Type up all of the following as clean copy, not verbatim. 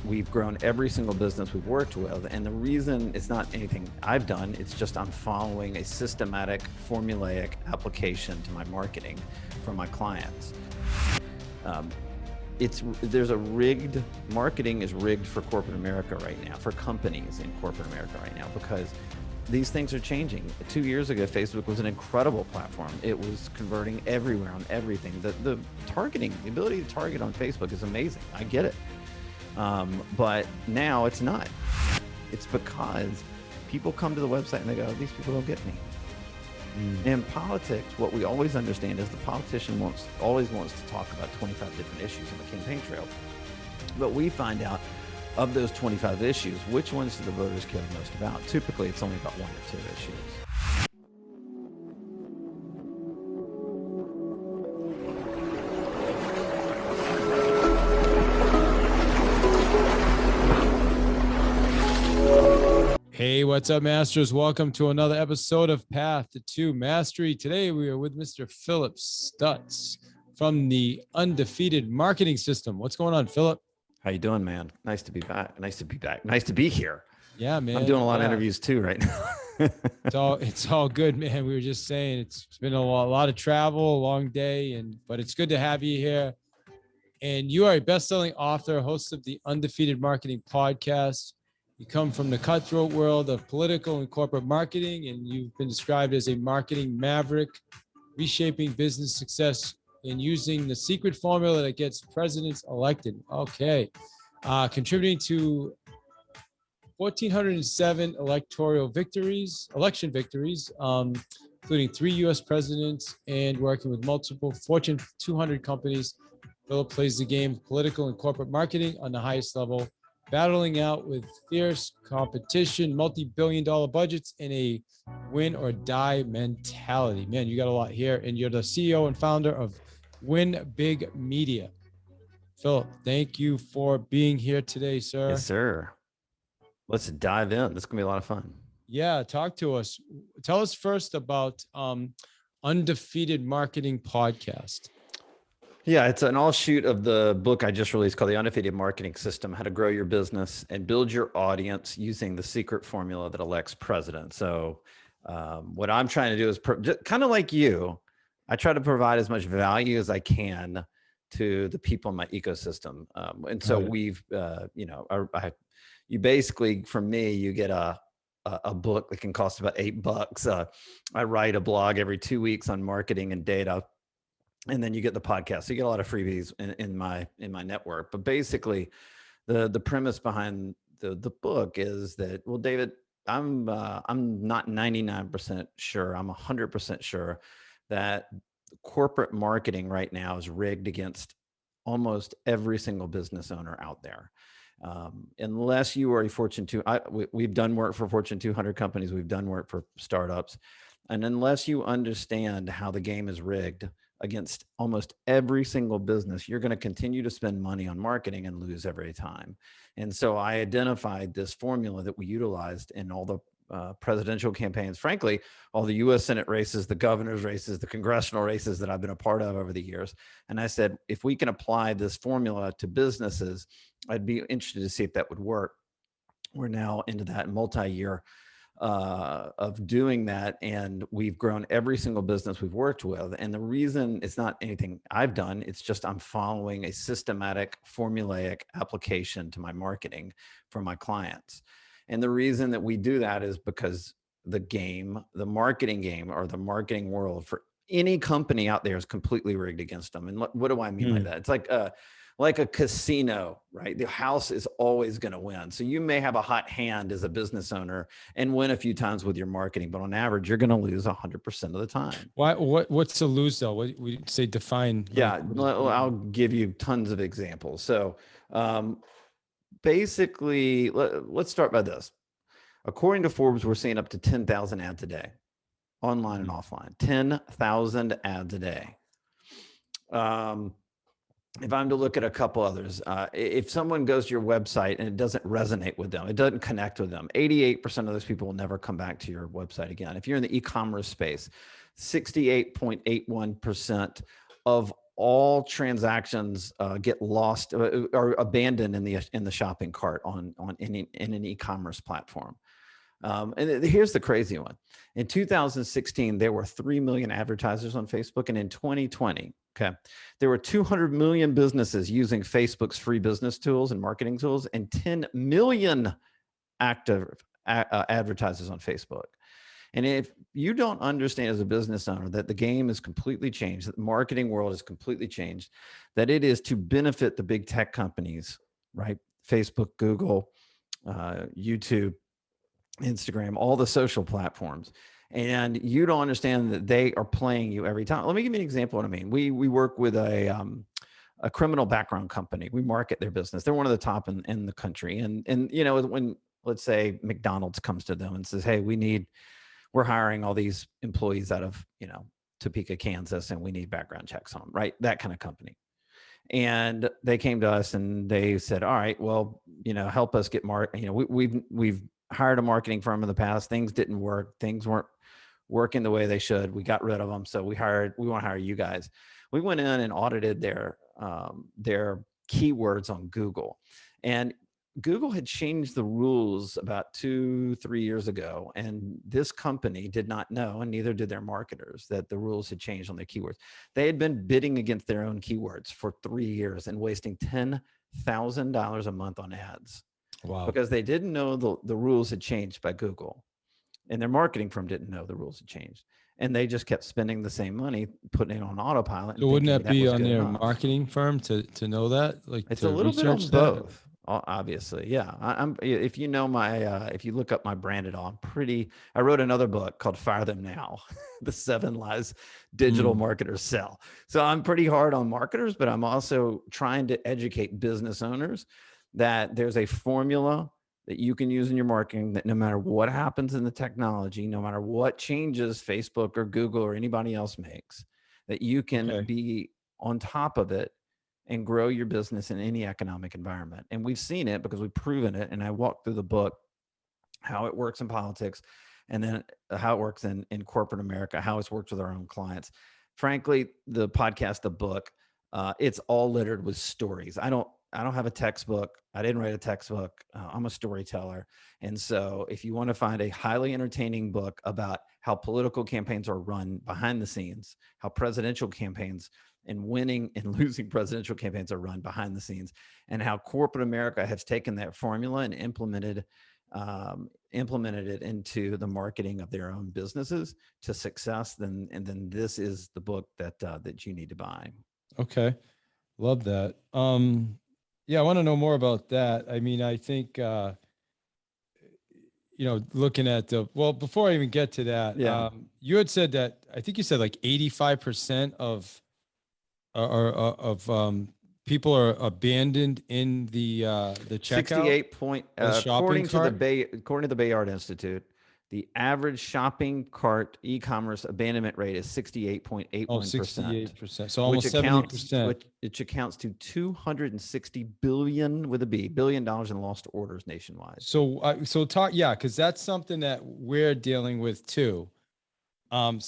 We've grown every single business we've worked with. And the reason it's not anything I've done, it's just I'm following a systematic, formulaic application to my marketing for my clients. There's a rigged, marketing is rigged for corporate America right now, for companies in corporate America right now, because these things are changing. 2 years ago, Facebook was an incredible platform. It was converting everywhere on everything. The targeting, the ability to target on Facebook is amazing. I get it. But now it's not. It's because people come to the website and they go, these people don't get me. In politics, what we always understand is the politician always wants to talk about 25 different issues on the campaign trail. But we find out of those 25 issues, which ones do the voters care the most about? Typically, it's only about 1 or 2 issues. Hey, what's up, Masters? Welcome to another episode of Path to Mastery. Today, we are with Mr. Phillip Stutts from the Undefeated Marketing System. What's going on, Phillip? How you doing, man? Nice to be back. Nice to be here. Yeah, man. I'm doing a lot of interviews too right now. It's all good, man. We were just saying it's been a lot of travel, a long day, but it's good to have you here. And you are a best-selling author, host of the Undefeated Marketing podcast. You come from the cutthroat world of political and corporate marketing, and you've been described as a marketing maverick, reshaping business success and using the secret formula that gets presidents elected. Okay. Contributing to 1,407 election victories, including 3 U.S. presidents, and working with multiple Fortune 200 companies. Phillip plays the game of political and corporate marketing on the highest level, battling out with fierce competition, multi-billion-dollar budgets, and a win or die mentality. Man, you got a lot here, and you're the CEO and founder of Win Big Media. Phillip, thank you for being here today, sir. Yes, sir. Let's dive in. This is going to be a lot of fun. Yeah, talk to us. Tell us first about Undefeated Marketing podcast. Yeah, it's an offshoot of the book I just released called The Undefeated Marketing System, How to Grow Your Business and Build Your Audience Using the Secret Formula That Elects President. So what I'm trying to do is kind of like you, I try to provide as much value as I can to the people in my ecosystem. And so we've, you basically, from me, you get a book that can cost about $8. I write a blog every 2 weeks on marketing and data. And then you get the podcast. So you get a lot of freebies in my network. But basically, the premise behind the book is that, well, David, I'm not 99% sure. I'm 100% sure that corporate marketing right now is rigged against almost every single business owner out there. Unless you are a Fortune 200, we've done work for Fortune 200 companies. We've done work for startups. And unless you understand how the game is rigged against almost every single business, you're going to continue to spend money on marketing and lose every time. And so I identified this formula that we utilized in all the presidential campaigns, frankly, all the U.S. Senate races, the governor's races, the congressional races that I've been a part of over the years. And I said, if we can apply this formula to businesses, I'd be interested to see if that would work. We're now into that multi-year of doing that, and we've grown every single business we've worked with. And the reason it's not anything I've done, it's just I'm following a systematic, formulaic application to my marketing for my clients. And the reason that we do that is because the marketing game, or the marketing world for any company out there is completely rigged against them. And what do I mean by that? It's like a casino, right? The house is always going to win. So you may have a hot hand as a business owner and win a few times with your marketing, but on average, you're going to lose 100% of the time. Why? What's to lose though? What we say define? Yeah, I'll give you tons of examples. So basically, let's start by this. According to Forbes, we're seeing up to 10,000 ads a day, online and offline. 10,000 ads a day. If I'm to look at a couple others, if someone goes to your website and it doesn't resonate with them, it doesn't connect with them, 88% of those people will never come back to your website again. If you're in the e-commerce space, 68.81% of all transactions get lost or abandoned in the shopping cart in an e-commerce platform. And here's the crazy one. In 2016, there were 3 million advertisers on Facebook. And in 2020, there were 200 million businesses using Facebook's free business tools and marketing tools, and 10 million active advertisers on Facebook. And if you don't understand as a business owner that the game is completely changed, that the marketing world is completely changed, that it is to benefit the big tech companies, right? Facebook, Google, YouTube, Instagram, all the social platforms, and you don't understand that they are playing you every time. Let me give you an example of what I mean. We work with a criminal background company. We market their business. They're one of the top in the country. And you know, when, let's say, McDonald's comes to them and says, hey, we're hiring all these employees out of, you know, Topeka, Kansas, and we need background checks on them, right? That kind of company. And they came to us and they said, all right, well, you know, help us get we've hired a marketing firm in the past. Things didn't work. Things weren't working the way they should. We got rid of them. So we want to hire you guys. We went in and audited their keywords on Google, and Google had changed the rules about 2-3 years ago. And this company did not know, and neither did their marketers, that the rules had changed on their keywords. They had been bidding against their own keywords for 3 years and wasting $10,000 a month on ads. Wow. Because they didn't know the rules had changed by Google, and their marketing firm didn't know the rules had changed. And they just kept spending the same money, putting it on autopilot. So wouldn't that be on their marketing firm to know that? Like, it's a little bit on both. Obviously, yeah. If you know if you look up my brand at all, I wrote another book called Fire Them Now, the 7 Lies Digital Marketers Sell. So I'm pretty hard on marketers, but I'm also trying to educate business owners that there's a formula that you can use in your marketing, that no matter what happens in the technology, no matter what changes Facebook or Google or anybody else makes, that you can be on top of it and grow your business in any economic environment. And we've seen it because we've proven it. And I walked through the book, how it works in politics, and then how it works in corporate America, how it's worked with our own clients. Frankly, the podcast, the book, it's all littered with stories. I don't have a textbook. I didn't write a textbook. I'm a storyteller. And so if you want to find a highly entertaining book about how political campaigns are run behind the scenes, how presidential campaigns and winning and losing presidential campaigns are run behind the scenes, and how corporate America has taken that formula and implemented it into the marketing of their own businesses to success, then this is the book that you need to buy. Okay. Love that. Yeah, I want to know more about that. I mean, I think, looking at before I even get to that, you had said that, I think you said like 85% of people are abandoned in the checkout. 68 according to the Bayard Institute, the average shopping cart e-commerce abandonment rate is 68.81%. 68%. So almost 70%. Which accounts to $260 billion with a B, $1 billion in lost orders nationwide. Because that's something that we're dealing with too. And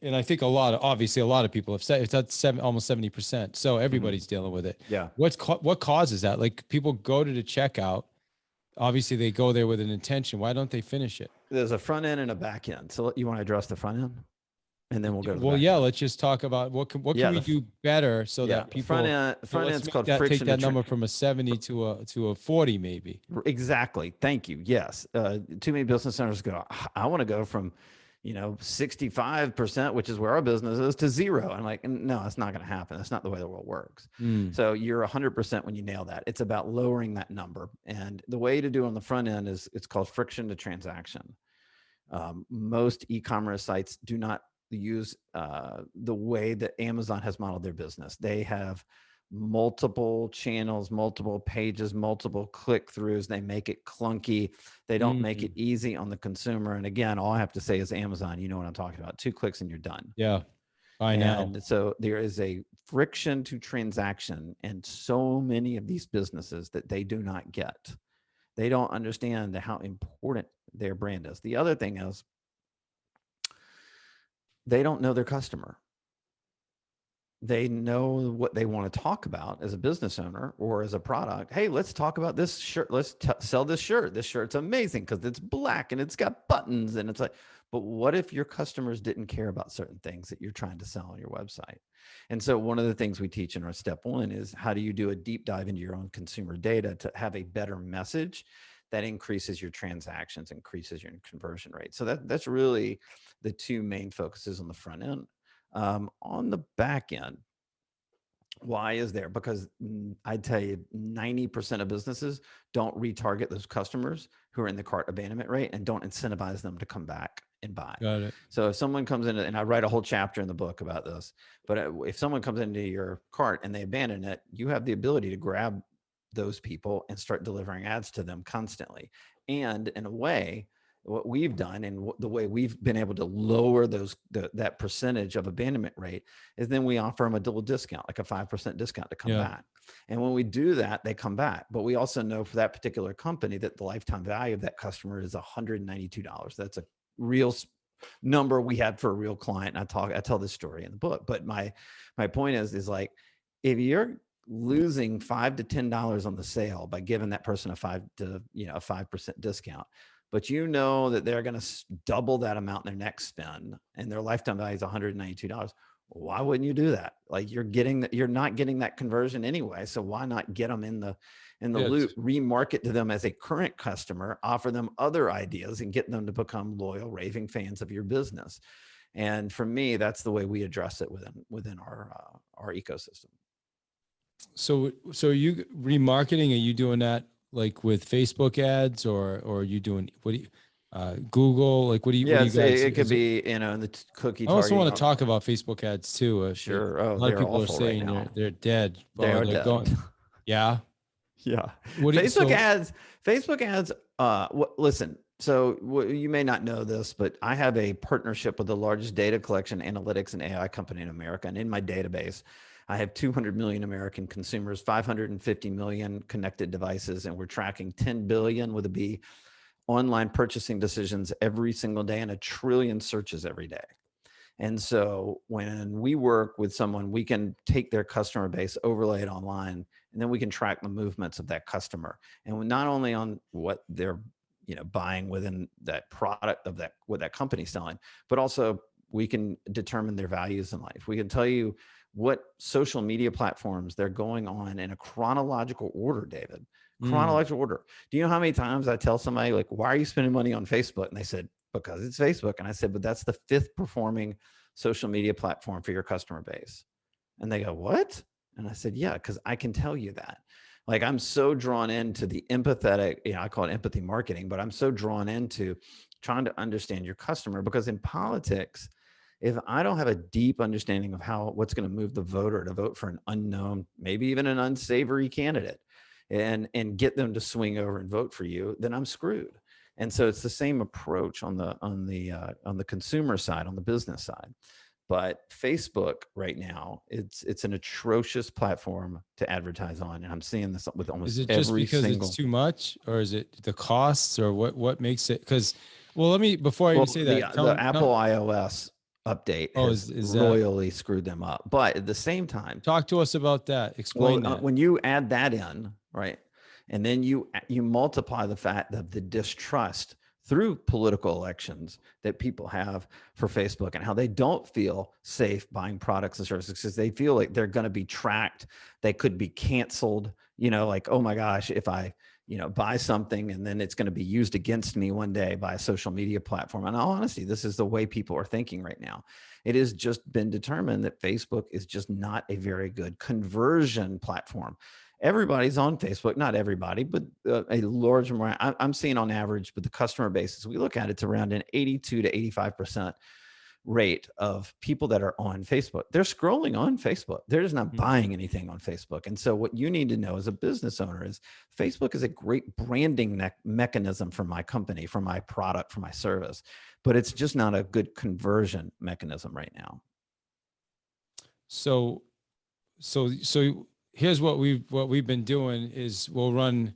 I think a lot of people have said it's almost 70%. So everybody's dealing with it. Yeah. What causes that? Like, people go to the checkout. Obviously they go there with an intention. Why don't they finish it? There's a front end and a back end. So you want to address the front end, and then we'll go to the back end. Let's just talk about what can we do better so that people front end's called friction. Take that number from a 70 to a 40, maybe. Exactly. Thank you. Yes. Too many business owners go, I want to go from 65%, which is where our business is, to 0. I'm like, no, it's not going to happen. That's not the way the world works. So you're 100% when you nail that. It's about lowering that number. And the way to do on the front end is it's called friction to transaction. Most e-commerce sites do not use the way that Amazon has modeled their business. They have multiple channels, multiple pages, multiple click-throughs. They make it clunky. They don't make it easy on the consumer. And again, all I have to say is Amazon, you know what I'm talking about. 2 clicks and you're done. Yeah, I know. And so there is a friction to transaction, and so many of these businesses that they do not get. They don't understand how important their brand is. The other thing is they don't know their customer. they know what they want to talk about as a business owner or as a product. Hey, let's talk about this shirt. Let's sell this shirt. This shirt's amazing because it's black and it's got buttons. And it's like, but what if your customers didn't care about certain things that you're trying to sell on your website? And so one of the things we teach in our step one is how do you do a deep dive into your own consumer data to have a better message that increases your transactions, increases your conversion rate. So that's really the two main focuses on the front end. On the back end, why is there? Because I'd tell you 90% of businesses don't retarget those customers who are in the cart abandonment rate and don't incentivize them to come back and buy. Got it. So if someone comes in, and I write a whole chapter in the book about this, but if someone comes into your cart and they abandon it, you have the ability to grab those people and start delivering ads to them constantly. And in a way, what we've done and the way we've been able to lower that percentage of abandonment rate is then we offer them a double discount, like a 5% discount to come back. And when we do that, they come back. But we also know for that particular company that the lifetime value of that customer is $192. That's a real number we had for a real client. And I tell this story in the book. But my point is like, if you're losing $5 to $10 on the sale by giving that person a 5% discount, but you know that they're going to double that amount in their next spend and their lifetime value is $192. Why wouldn't you do that? Like you're not getting that conversion anyway. So why not get them in the loop, remarket to them as a current customer, offer them other ideas and get them to become loyal, raving fans of your business. And for me, that's the way we address it within our ecosystem. So you remarketing, are you doing that like with Facebook ads or are you doing, Google? Like, what do you guys? It could be, in the cookie. I also want to talk about Facebook ads too. Sure. A lot of people are saying right they're dead. They are dead. Yeah. Yeah. Facebook ads. Listen, so you may not know this, but I have a partnership with the largest data collection, analytics, and AI company in America. And in my database, I have 200 million American consumers, 550 million connected devices, and we're tracking 10 billion with a B online purchasing decisions every single day and 1 trillion searches every day. And so when we work with someone, we can take their customer base, overlay it online, and then we can track the movements of that customer. And not only on what they're buying within that product of what that company's selling, but also we can determine their values in life. We can tell you what social media platforms they're going on in a chronological order, David. Chronological order. Do you know how many times I tell somebody, like, why are you spending money on Facebook? And they said, because it's Facebook. And I said, but that's the 5th performing social media platform for your customer base. And they go, what? And I said, yeah, because I can tell you that. Like, I'm so drawn into the empathetic, I call it empathy marketing, but I'm so drawn into trying to understand your customer, because in politics, if I don't have a deep understanding of what's going to move the voter to vote for an unknown, maybe even an unsavory candidate, and get them to swing over and vote for you, then I'm screwed. And so it's the same approach on the consumer side, on the business side. But Facebook right now, it's an atrocious platform to advertise on, and I'm seeing this with almost every single. Is it just because it's too much, or is it the costs, or what makes it? Because, well, before I even say that, the Apple iOS update has royally screwed them up. But at the same time, talk to us about that. Explain that. When you add that in, right, and then you multiply the fact of the distrust through political elections that people have for Facebook and how they don't feel safe buying products and services because they feel like they're going to be tracked. They could be canceled, like, oh my gosh, if I, buy something and then it's going to be used against me one day by a social media platform. And honestly, this is the way people are thinking right now. It has just been determined that Facebook is just not a very good conversion platform. Everybody's on Facebook, not everybody, but a large amount. I'm seeing on average, but the customer base, as we look at it's around an 82 to 85% rate of people that are on Facebook. They're scrolling on Facebook. They're just not buying anything on Facebook. And so what you need to know as a business owner is Facebook is a great branding mechanism for my company, for my product, for my service, but it's just not a good conversion mechanism right now. So here's what we've been doing is we'll run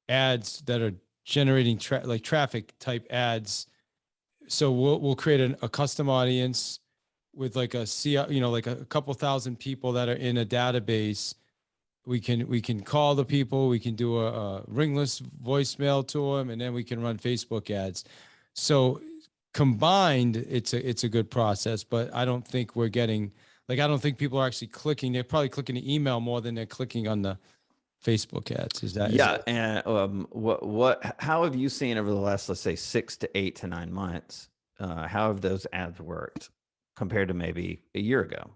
ads that are generating traffic type ads. So we'll create a custom audience with like a like a couple thousand people that are in a database, we can call the people, we can do a ringless voicemail to them, and then we can run Facebook ads. So combined, it's a good process, but I don't think we're getting, like, I don't think people are actually clicking. They're probably clicking the email more than they're clicking on the Facebook ads. Is that? Yeah. And how have you seen over the last, let's say 6 to 8 to 9 months? How have those ads worked compared to maybe a year ago?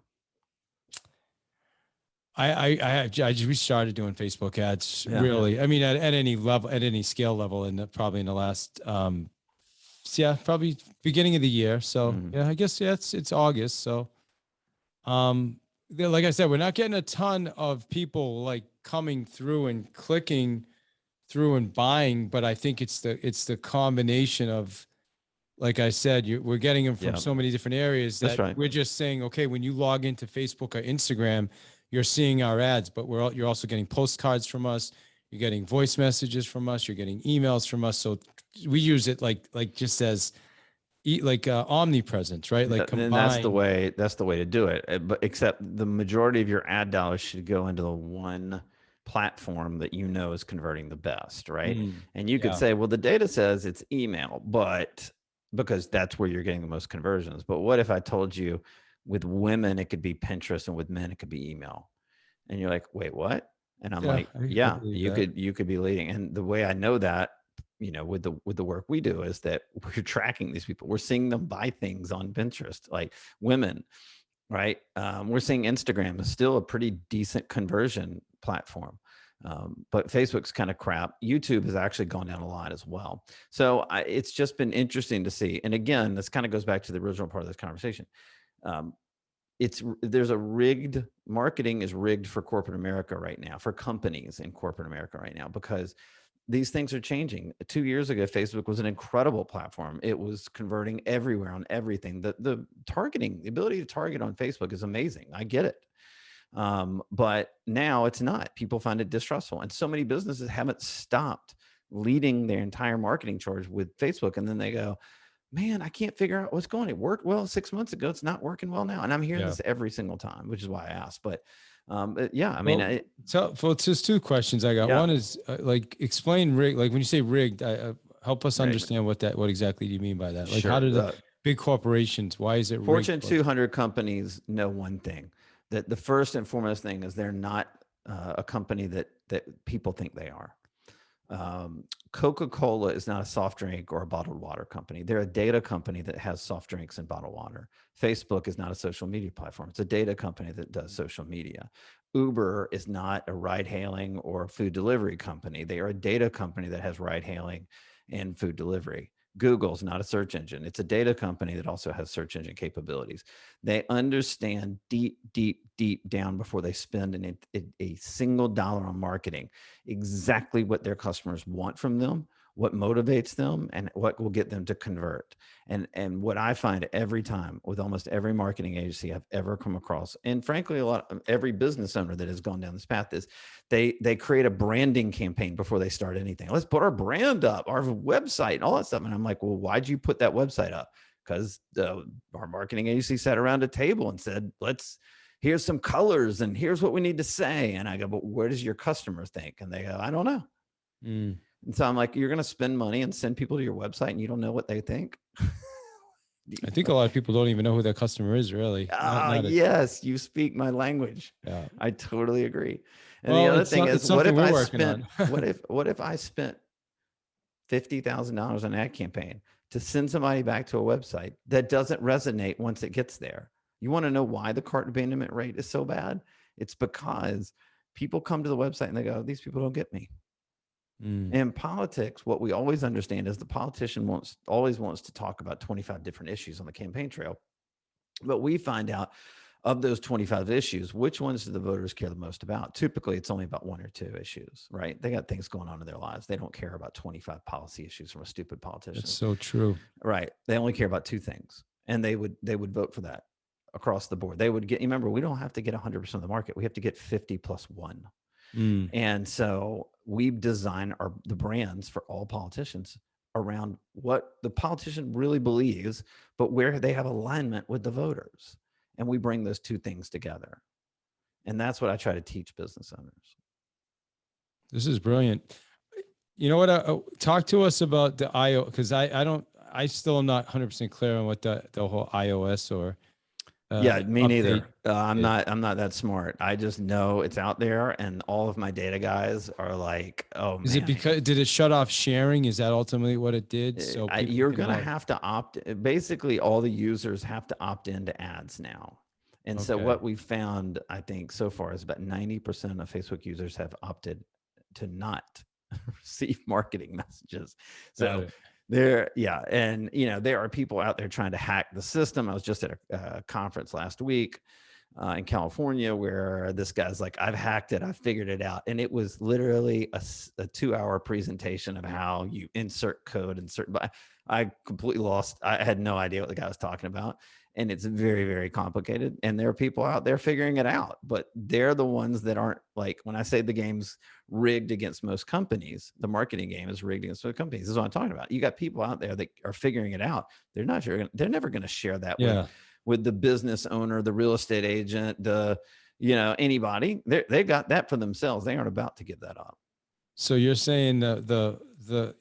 I just restarted doing Facebook ads. Yeah. Really, I mean, at any level, at any scale level, and probably in the last, probably beginning of the year. So yeah, I guess it's August. So, like I said, we're not getting a ton of people like coming through and clicking through and buying, but I think it's the combination of, like I said, we're getting them from so many different areas that we're just saying, okay, when you log into Facebook or Instagram, you're seeing our ads, but you're also getting postcards from us. You're getting voice messages from us. You're getting emails from us. So we use it like just as omnipresence, right? Like combined. And that's the way to do it. But except the majority of your ad dollars should go into the one platform that you know is converting the best, right? And you could say, well, the data says it's email, but because that's where you're getting the most conversions. But what if I told you with women, it could be Pinterest, and with men, it could be email? And you're like, wait, what? And I'm like, yeah, you could be leading. And the way I know that, with the work we do, is that we're tracking these people. We're seeing them buy things on Pinterest, like women, right? We're seeing Instagram is still a pretty decent conversion platform. But Facebook's kind of crap. YouTube has actually gone down a lot as well. So it's just been interesting to see. And again, this kind of goes back to the original part of this conversation. There's a rigged marketing is rigged for corporate America right now, for companies in corporate America right now, because these things are changing. 2 years ago, Facebook was an incredible platform. It was converting everywhere on everything. The targeting, the ability to target on Facebook is amazing. I get it. But now it's not. People find it distrustful. And so many businesses haven't stopped leading their entire marketing charge with Facebook. And then they go, man, I can't figure out what's going on. It worked well 6 months ago. It's not working well now. And I'm hearing this every single time, which is why I asked. But yeah, I mean, so it's just two questions I got. One is explain rigged. Like when you say rigged, help us understand what exactly do you mean by that? Like how do the big corporations, why is it rigged? Fortune 200 companies know one thing, that the first and foremost thing is they're not a company that people think they are. Coca-Cola is not a soft drink or a bottled water company. They're a data company that has soft drinks and bottled water. Facebook is not a social media platform. It's a data company that does social media. Uber is not a ride hailing or food delivery company. They are a data company that has ride hailing and food delivery. Google's not a search engine. It's a data company that also has search engine capabilities. They understand deep, deep, deep down before they spend a single dollar on marketing exactly what their customers want from them, what motivates them, and what will get them to convert. And what I find every time with almost every marketing agency I've ever come across, and frankly, every business owner that has gone down this path, is they create a branding campaign before they start anything. Let's put our brand up, our website, and all that stuff. And I'm like, well, why'd you put that website up? Because our marketing agency sat around a table and said, here's some colors and here's what we need to say. And I go, but where does your customer think? And they go, I don't know. And so I'm like, you're going to spend money and send people to your website and you don't know what they think? I think a lot of people don't even know who their customer is, really. Yes, you speak my language. Yeah, I totally agree. And the other thing is, what if I spent $50,000 on an ad campaign to send somebody back to a website that doesn't resonate once it gets there? You want to know why the cart abandonment rate is so bad? It's because people come to the website and they go, these people don't get me. In politics, what we always understand is the politician always wants to talk about 25 different issues on the campaign trail. But we find out, of those 25 issues, which ones do the voters care the most about? Typically, it's only about 1 or 2 issues, right? They got things going on in their lives. They don't care about 25 policy issues from a stupid politician. That's so true. Right. They only care about 2 things. And they would vote for that across the board. They would get, remember, we don't have to get 100% of the market. We have to get 50 plus 1. And so we've designed the brands for all politicians around what the politician really believes, but where they have alignment with the voters. And we bring those two things together. And that's what I try to teach business owners. This is brilliant. You know what? Talk to us about the because I still am not 100% clear on what the whole iOS or yeah, me update neither. I'm is. not that smart. I just know it's out there, and all of my data guys are like, "Oh Is it man, because did it shut off sharing? Is that ultimately what it did? So people you're can gonna log. have to opt. Basically, all the users have to opt into ads now. And so Okay. what we found, I think, so far is about 90% of Facebook users have opted to not receive marketing messages. Got So it. and there are people out there trying to hack the system. I was just at a conference last week in California where this guy's like, I've hacked it, I figured it out. And it was literally a 2-hour presentation of how you insert code and certain, but I completely lost. I had no idea what the guy was talking about. And it's very, very complicated. And there are people out there figuring it out, but they're the ones that aren't, like, when I say the game's rigged against most companies, the marketing game is rigged against most companies. This is what I'm talking about. You got people out there that are figuring it out. They're not sure. They're never going to share that with the business owner, the real estate agent, anybody. They've got that for themselves. They aren't about to give that up. So you're saying the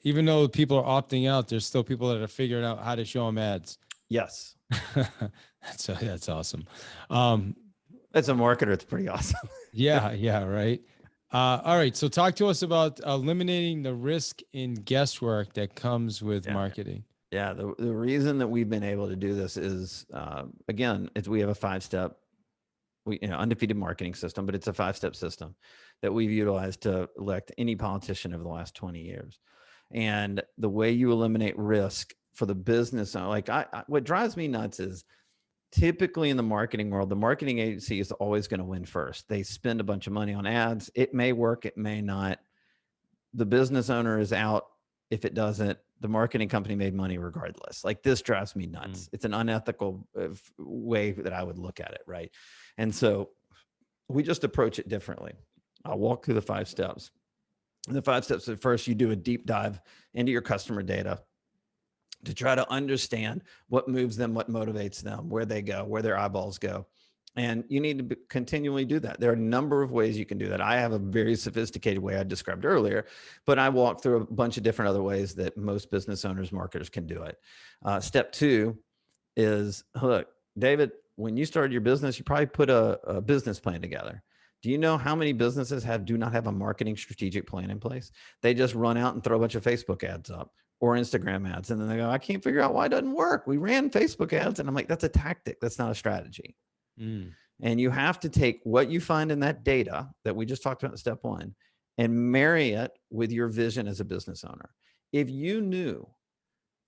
even though people are opting out, there's still people that are figuring out how to show them ads. Yes. That's awesome. As a marketer, it's pretty awesome. Yeah, right. All right. So talk to us about eliminating the risk in guesswork that comes with marketing. Yeah. The reason that we've been able to do this is, again, we have a 5-step, undefeated marketing system, but it's a 5-step system that we've utilized to elect any politician over the last 20 years. And the way you eliminate risk for the business, like what drives me nuts is typically in the marketing world, the marketing agency is always going to win first. They spend a bunch of money on ads. It may work, it may not. The business owner is out. If it doesn't, the marketing company made money regardless. Like, this drives me nuts. It's an unethical way that I would look at it, right? And so we just approach it differently. I'll walk through the 5 steps. And the 5 steps at first, you do a deep dive into your customer data to try to understand what moves them, what motivates them, where they go, where their eyeballs go. And you need to continually do that. There are a number of ways you can do that. I have a very sophisticated way I described earlier, but I walked through a bunch of different other ways that most business owners, marketers can do it. Step 2 is, look, David, when you started your business, you probably put a business plan together. Do you know how many businesses do not have a marketing strategic plan in place? They just run out and throw a bunch of Facebook ads up or Instagram ads. And then they go, I can't figure out why it doesn't work. We ran Facebook ads. And I'm like, that's a tactic. That's not a strategy. And you have to take what you find in that data that we just talked about in step 1 and marry it with your vision as a business owner. If you knew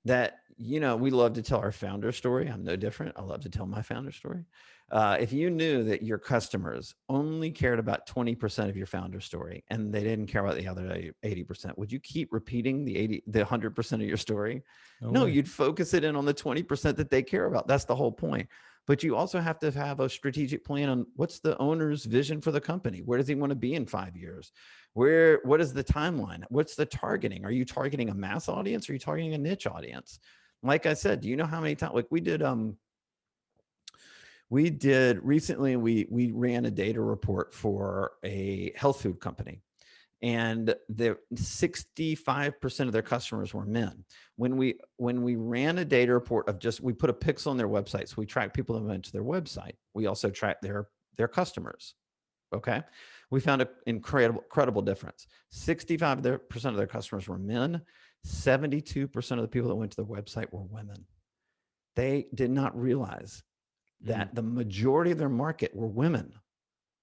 that, we love to tell our founder story. I'm no different. I love to tell my founder story. If you knew that your customers only cared about 20% of your founder story and they didn't care about the other 80%, would you keep repeating the 100% of your story? No, you'd focus it in on the 20% that they care about. That's the whole point. But you also have to have a strategic plan on what's the owner's vision for the company. Where does he want to be in 5 years? What is the timeline? What's the targeting? Are you targeting a mass audience? Or are you targeting a niche audience? Like I said, do you know how many times, like we did recently, we ran a data report for a health food company, and 65% of their customers were men. When we ran a data report of we put a pixel on their website, so we track people that went to their website. We also track their customers. Okay. We found an incredible difference. 65% of their customers were men. 72% of the people that went to their website were women. They did not realize that the majority of their market were women,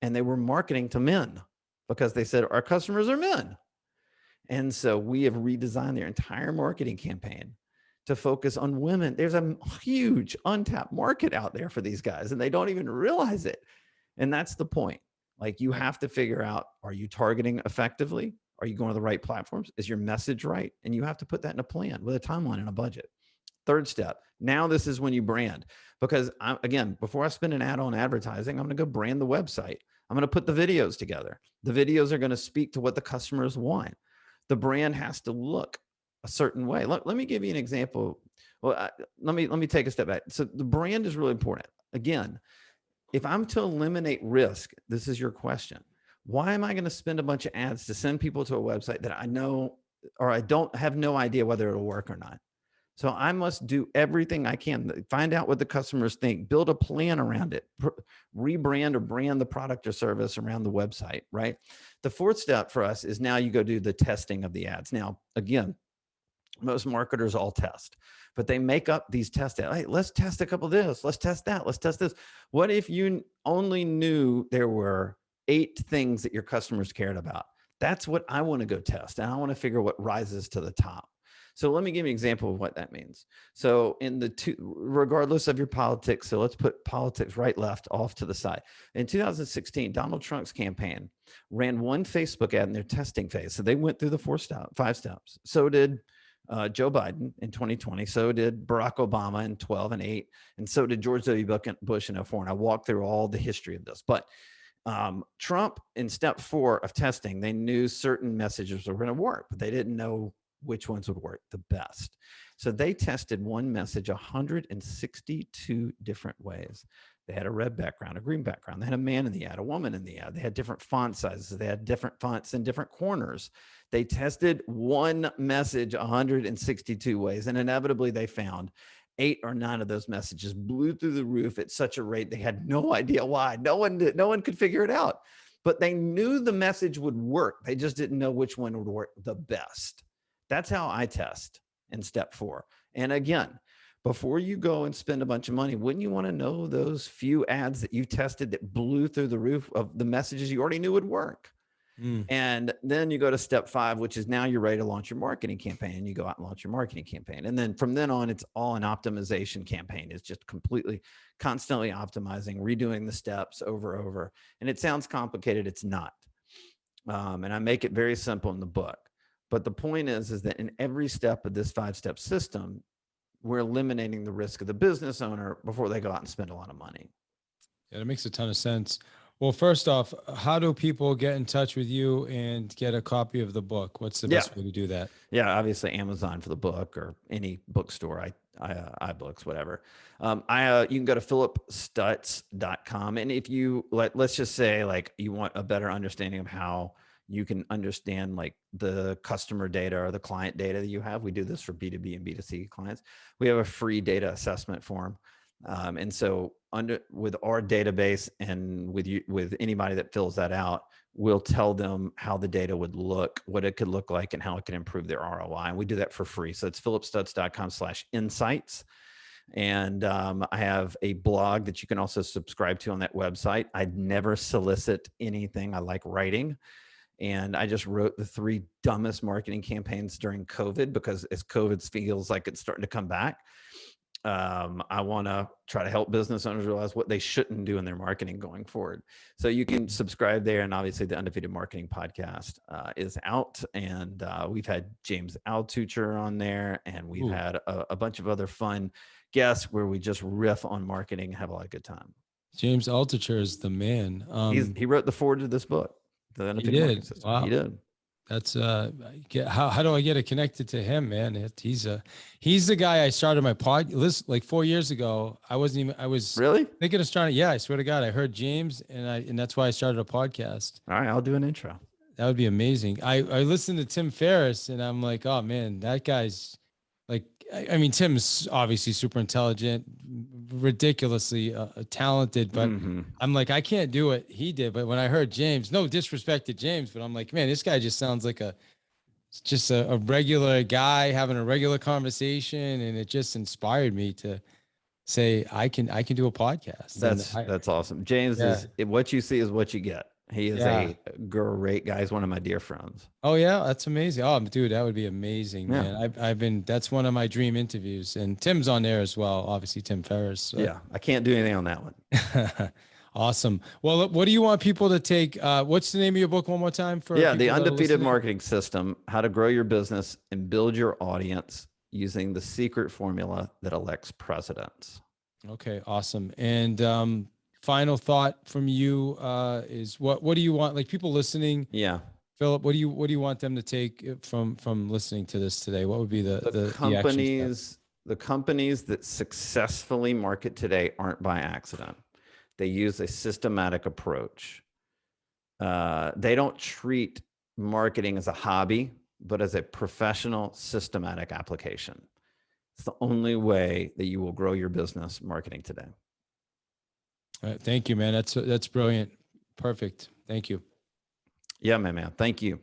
and they were marketing to men because they said our customers are men. And so we have redesigned their entire marketing campaign to focus on women. There's a huge untapped market out there for these guys, and they don't even realize it. And that's the point. Like, you have to figure out, are you targeting effectively? Are you going to the right platforms? Is your message right? And you have to put that in a plan with a timeline and a budget. 3rd step. Now this is when you brand, because again, before I spend an ad on advertising, I'm going to go brand the website. I'm going to put the videos together. The videos are going to speak to what the customers want. The brand has to look a certain way. Let me give you an example. Well, let me take a step back. So the brand is really important. Again, if I'm to eliminate risk, this is your question. Why am I going to spend a bunch of ads to send people to a website that I know, or I don't have no idea whether it'll work or not? So I must do everything I can, find out what the customers think, build a plan around it, rebrand or brand the product or service around the website, right? The fourth step for us is now you go do the testing of the ads. Now, again, most marketers all test, but they make up these tests. Hey, let's test a couple of this. Let's test that. Let's test this. What if you only knew there were 8 things that your customers cared about? That's what I want to go test. And I want to figure what rises to the top. So let me give you an example of what that means. So in the regardless of your politics, so let's put politics right, left, off to the side. In 2016, Donald Trump's campaign ran one Facebook ad in their testing phase. So they went through the 5 steps. So did Joe Biden in 2020. So did Barack Obama in 12 and 8. And so did George W. Bush in 04. And I walked through all the history of this. But Trump, in step 4 of testing, they knew certain messages were going to work, but they didn't know which ones would work the best. So they tested one message 162 different ways. They had a red background, a green background. They had a man in the ad, a woman in the ad. They had different font sizes. They had different fonts in different corners. They tested one message 162 ways, and inevitably they found 8 or 9 of those messages blew through the roof at such a rate they had no idea why. No one could figure it out, but they knew the message would work. They just didn't know which one would work the best. That's how I test in step 4. And again, before you go and spend a bunch of money, wouldn't you want to know those few ads that you tested that blew through the roof of the messages you already knew would work? And then you go to step 5, which is now you're ready to launch your marketing campaign. You go out and launch your marketing campaign. And then from then on, it's all an optimization campaign. It's just completely, constantly optimizing, redoing the steps over. And it sounds complicated. It's not. And I make it very simple in the book. But the point is that in every step of this 5-step system, we're eliminating the risk of the business owner before they go out and spend a lot of money. Yeah, that makes a ton of sense. Well, first off, how do people get in touch with you and get a copy of the book? What's the best way to do that? Yeah, obviously Amazon for the book or any bookstore, iBooks, whatever. You can go to phillipstutts.com. And if you let's just say like you want a better understanding of how you can understand like the customer data or the client data that you have. We do this for B2B and B2C clients. We have a free data assessment form. And so with our database and with anybody that fills that out, we'll tell them how the data would look, what it could look like, and how it can improve their ROI. And we do that for free. So it's phillipstutts.com/insights. And I have a blog that you can also subscribe to on that website. I'd never solicit anything. I like writing. And I just wrote the 3 dumbest marketing campaigns during COVID because as COVID feels like it's starting to come back, I want to try to help business owners realize what they shouldn't do in their marketing going forward. So you can subscribe there. And obviously the Undefeated Marketing podcast is out. And we've had James Altucher on there. And we've had a bunch of other fun guests where we just riff on marketing and have a lot of good time. James Altucher is the man. He wrote the foreword to this book. The Undefeated Marketing System. Wow. He did. That's how do I get it connected to him, man? He's the guy I started my podcast like 4 years ago. I was really thinking of starting. Yeah, I swear to God, I heard James and that's why I started a podcast. All right, I'll do an intro. That would be amazing. I listened to Tim Ferriss and I'm like, oh man, that guy's like, I mean, Tim's obviously super intelligent, ridiculously talented, but I'm like, I can't do what he did. But when I heard James, no disrespect to James, but I'm like, man, this guy just sounds like a regular guy having a regular conversation. And it just inspired me to say, I can do a podcast. That's awesome. James is what you see is what you get. He is a great guy. He's one of my dear friends. Oh yeah. That's amazing. Oh dude, that would be amazing, man. That's one of my dream interviews and Tim's on there as well. Obviously Tim Ferriss. So. Yeah. I can't do anything on that one. Awesome. Well, what do you want people to take? What's the name of your book one more time for? The Undefeated Marketing System, how to grow your business and build your audience using the secret formula that elects presidents. Okay. Awesome. And, final thought from you is what do you want, like people listening? Yeah. Phillip, what do you want them to take from listening to this today? What would be the companies that successfully market today aren't by accident. They use a systematic approach. They don't treat marketing as a hobby, but as a professional, systematic application. It's the only way that you will grow your business marketing today. All right, thank you, man. That's brilliant. Perfect. Thank you. Yeah, my man. Thank you.